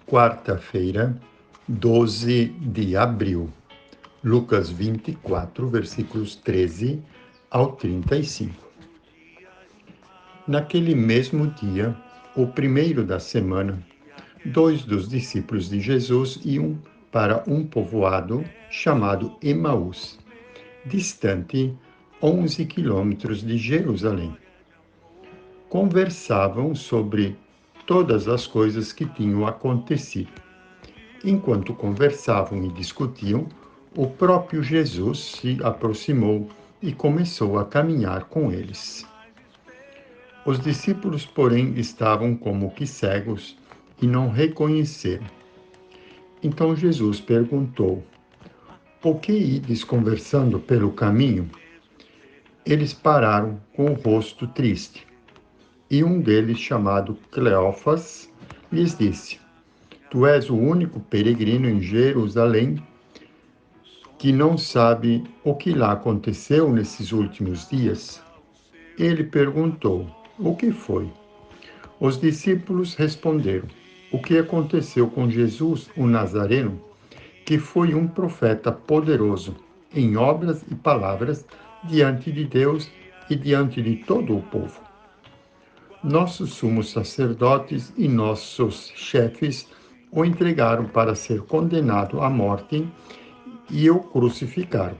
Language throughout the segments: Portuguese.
quarta-feira, 12 de abril. Lucas 24, versículos 13 ao 35. Naquele mesmo dia, o primeiro da semana, 2 dos discípulos de Jesus iam para um povoado chamado Emaús, distante 11 quilômetros de Jerusalém. Conversavam sobre todas as coisas que tinham acontecido. Enquanto conversavam e discutiam, o próprio Jesus se aproximou e começou a caminhar com eles. Os discípulos, porém, estavam como que cegos e não reconheceram. Então Jesus perguntou: "Por que ides conversando pelo caminho?" Eles pararam com o rosto triste. E um deles, chamado Cleófas, lhes disse: "Tu és o único peregrino em Jerusalém que não sabe o que lá aconteceu nesses últimos dias?" Ele perguntou: "O que foi?" Os discípulos responderam: "O que aconteceu com Jesus, o Nazareno, que foi um profeta poderoso em obras e palavras diante de Deus e diante de todo o povo. Nossos sumos sacerdotes e nossos chefes o entregaram para ser condenado à morte e o crucificaram.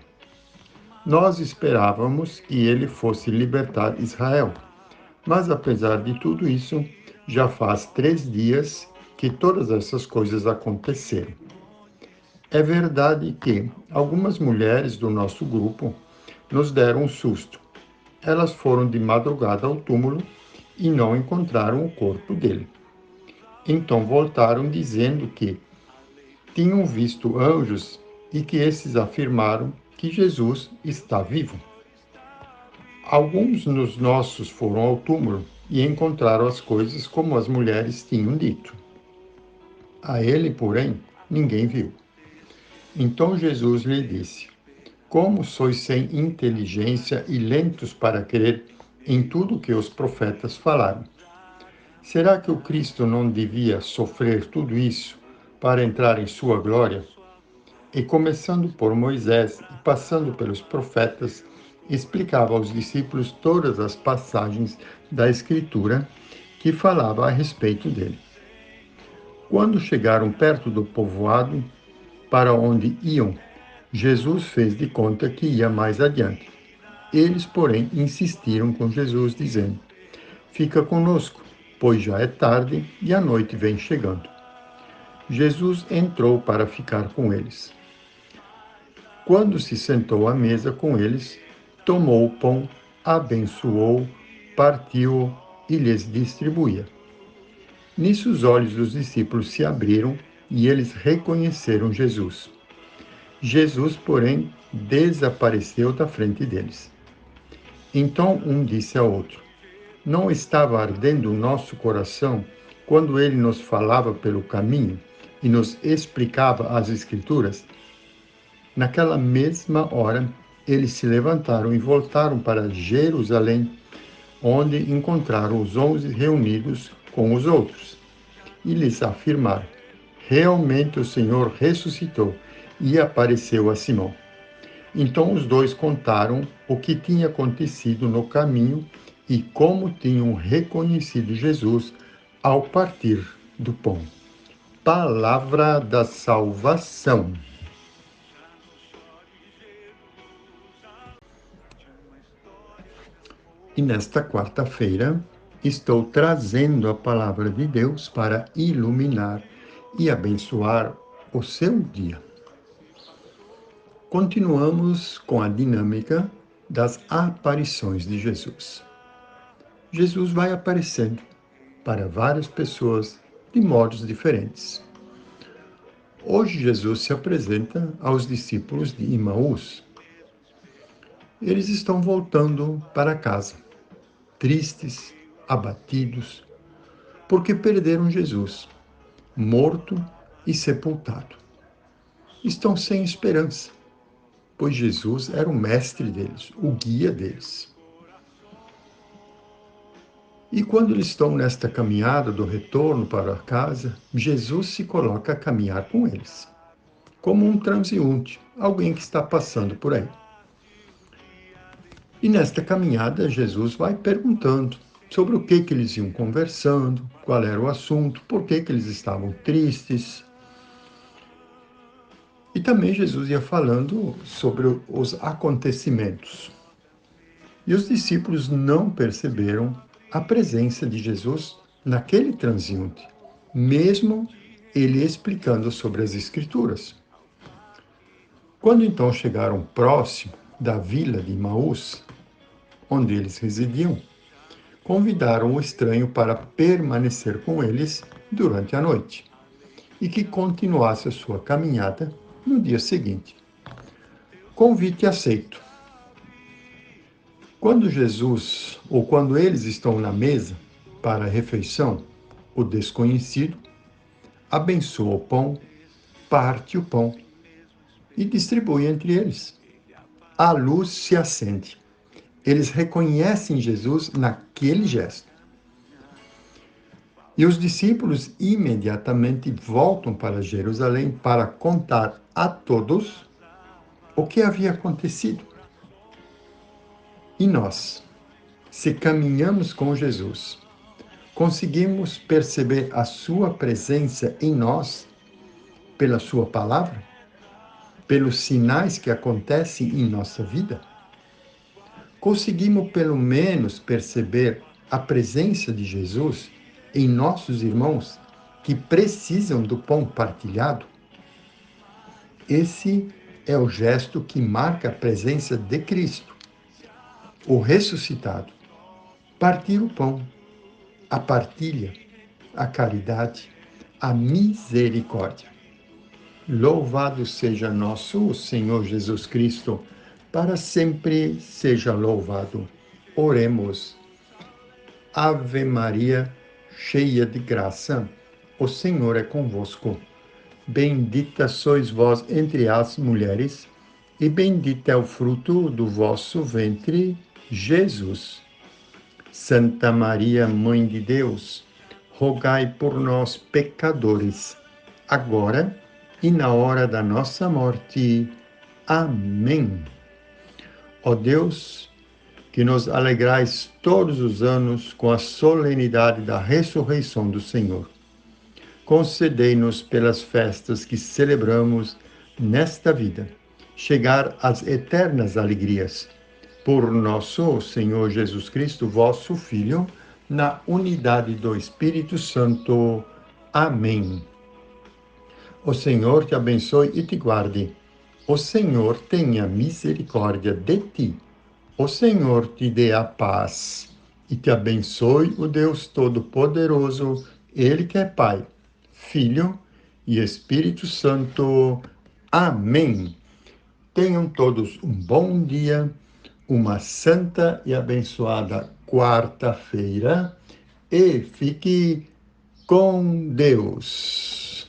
Nós esperávamos que ele fosse libertar Israel, mas apesar de tudo isso, já faz 3 dias que todas essas coisas aconteceram. É verdade que algumas mulheres do nosso grupo nos deram um susto. Elas foram de madrugada ao túmulo e não encontraram o corpo dele. Então voltaram dizendo que tinham visto anjos e que esses afirmaram que Jesus está vivo. Alguns dos nossos foram ao túmulo e encontraram as coisas como as mulheres tinham dito. A ele, porém, ninguém viu. Então Jesus lhe disse: "Como sois sem inteligência e lentos para crer em tudo que os profetas falaram? Será que o Cristo não devia sofrer tudo isso para entrar em sua glória?" E começando por Moisés e passando pelos profetas, explicava aos discípulos todas as passagens da Escritura que falava a respeito dele. Quando chegaram perto do povoado para onde iam, Jesus fez de conta que ia mais adiante. Eles, porém, insistiram com Jesus, dizendo: "Fica conosco, pois já é tarde e a noite vem chegando." Jesus entrou para ficar com eles. Quando se sentou à mesa com eles, tomou o pão, abençoou, partiu-o e lhes distribuía. Nisso os olhos dos discípulos se abriram e eles reconheceram Jesus. Jesus, porém, desapareceu da frente deles. Então um disse ao outro: "Não estava ardendo o nosso coração quando ele nos falava pelo caminho e nos explicava as Escrituras?" Naquela mesma hora, eles se levantaram e voltaram para Jerusalém, onde encontraram os 11 reunidos com os outros. E lhes afirmaram: "Realmente o Senhor ressuscitou e apareceu a Simão." Então os dois contaram o que tinha acontecido no caminho e como tinham reconhecido Jesus ao partir do pão. Palavra da salvação. E nesta quarta-feira estou trazendo a palavra de Deus para iluminar e abençoar o seu dia. Continuamos com a dinâmica das aparições de Jesus. Jesus vai aparecendo para várias pessoas de modos diferentes. Hoje Jesus se apresenta aos discípulos de Emaús. Eles estão voltando para casa, tristes, abatidos, porque perderam Jesus, morto e sepultado. Estão sem esperança, pois Jesus era o mestre deles, o guia deles. E quando eles estão nesta caminhada do retorno para casa, Jesus se coloca a caminhar com eles, como um transeunte, alguém que está passando por aí. E nesta caminhada, Jesus vai perguntando sobre o que eles iam conversando, qual era o assunto, por que eles estavam tristes. E também Jesus ia falando sobre os acontecimentos. E os discípulos não perceberam a presença de Jesus naquele transeunte, mesmo ele explicando sobre as Escrituras. Quando então chegaram próximo da vila de Emaús, onde eles residiam, convidaram o estranho para permanecer com eles durante a noite e que continuasse a sua caminhada no dia seguinte. Convite aceito. Quando Jesus, ou quando eles estão na mesa para a refeição, o desconhecido abençoa o pão, parte o pão e distribui entre eles. A luz se acende. Eles reconhecem Jesus naquele gesto. E os discípulos imediatamente voltam para Jerusalém para contar a todos o que havia acontecido. E nós, se caminhamos com Jesus, conseguimos perceber a sua presença em nós pela sua palavra, pelos sinais que acontecem em nossa vida? Conseguimos pelo menos perceber a presença de Jesus em nossos irmãos que precisam do pão partilhado? Esse é o gesto que marca a presença de Cristo, o ressuscitado. Partir o pão, a partilha, a caridade, a misericórdia. Louvado seja nosso Senhor Jesus Cristo, para sempre seja louvado. Oremos. Ave Maria, cheia de graça, o Senhor é convosco. Bendita sois vós entre as mulheres, e bendito é o fruto do vosso ventre, Jesus. Santa Maria, Mãe de Deus, rogai por nós, pecadores, agora e na hora da nossa morte. Amém. Ó Deus, que nos alegrais todos os anos com a solenidade da ressurreição do Senhor, concedei-nos pelas festas que celebramos nesta vida, chegar às eternas alegrias. Por nosso Senhor Jesus Cristo, vosso Filho, na unidade do Espírito Santo. Amém. O Senhor te abençoe e te guarde. O Senhor tenha misericórdia de ti. O Senhor te dê a paz e te abençoe o Deus Todo-Poderoso, Ele que é Pai, Filho e Espírito Santo. Amém. Tenham todos um bom dia, uma santa e abençoada quarta-feira e fique com Deus.